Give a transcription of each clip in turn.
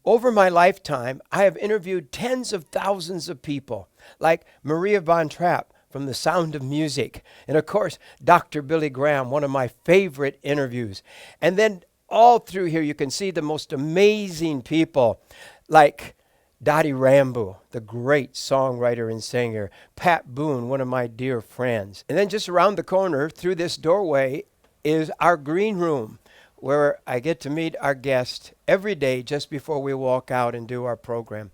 Over my lifetime, I have interviewed tens of thousands of people, like Maria Von Trapp from The Sound of Music, and of course, Dr. Billy Graham, one of my favorite interviews. And then all through here, you can see the most amazing people, like Dottie Rambo, the great songwriter and singer, Pat Boone, one of my dear friends. And then just around the corner, through this doorway, is our green room, where I get to meet our guests every day just before we walk out and do our program.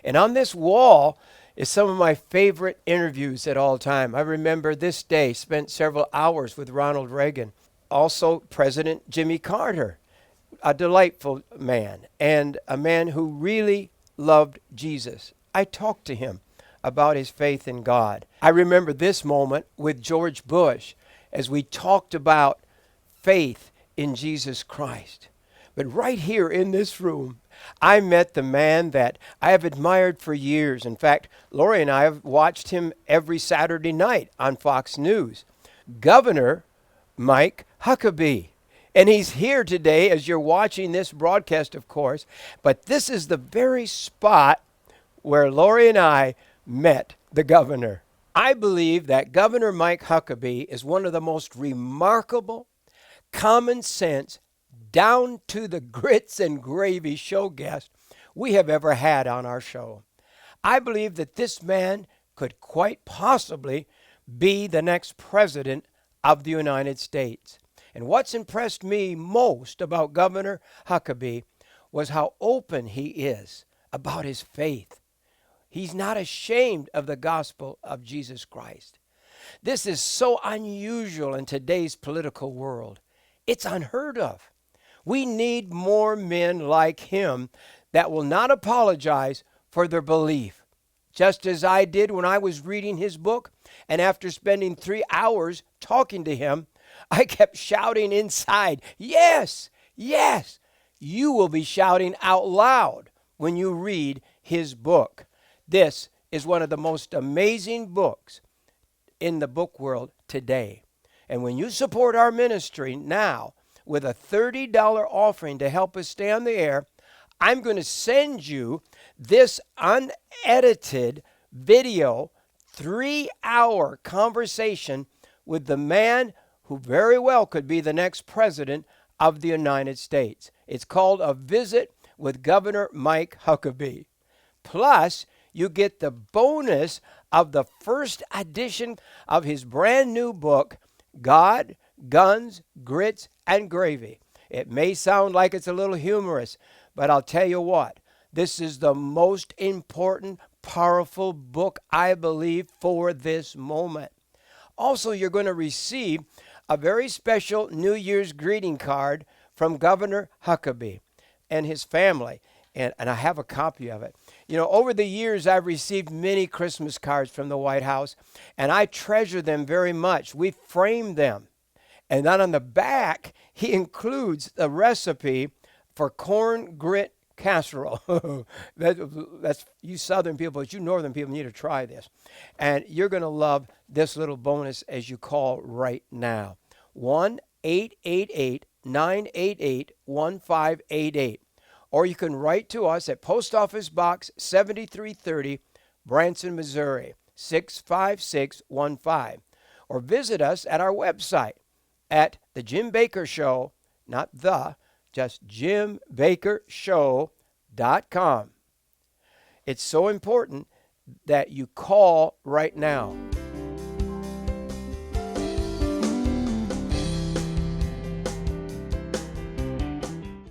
And on this wall is some of my favorite interviews at all time. I remember this day, spent several hours with Ronald Reagan. Also, President Jimmy Carter, a delightful man and a man who really loved Jesus. I talked to him about his faith in God. I remember this moment with George Bush as we talked about faith in Jesus Christ. But right here in this room, I met the man that I have admired for years. In fact, Lori and I have watched him every Saturday night on Fox News, Governor Mike Huckabee. And he's here today as you're watching this broadcast, of course. But this is the very spot where Lori and I met the governor. I believe that Governor Mike Huckabee is one of the most remarkable, common sense, down to the grits and gravy show guest we have ever had on our show. I believe that this man could quite possibly be the next president of the United States. And what's impressed me most about Governor Huckabee was how open he is about his faith. He's not ashamed of the gospel of Jesus Christ. This is so unusual in today's political world. It's unheard of. We need more men like him that will not apologize for their belief. Just as I did when I was reading his book, and after spending 3 hours talking to him, I kept shouting inside, "Yes, yes." You will be shouting out loud when you read his book. This is one of the most amazing books in the book world today. And when you support our ministry now with a $30 offering to help us stay on the air, I'm going to send you this unedited video, 3-hour conversation with the man who very well could be the next president of the United States. It's called A Visit with Governor Mike Huckabee. Plus, you get the bonus of the first edition of his brand new book, God, Guns, Grits, and Gravy. It may sound like it's a little humorous, but I'll tell you what, this is the most important, powerful book, I believe, for this moment. Also, you're going to receive a very special New Year's greeting card from Governor Huckabee and his family, and I have a copy of it. You know, over the years, I've received many Christmas cards from the White House, and I treasure them very much. We framed them. And then on the back, he includes a recipe for corn grit casserole. That's you Southern people, but you Northern people need to try this. And you're going to love this little bonus as you call right now. 1-888-988-1588. Or you can write to us at Post Office Box 7330, Branson, Missouri, 65615. Or visit us at our website at the Jim Bakker Show, not the, just jimbakkershow.com. It's so important that you call right now.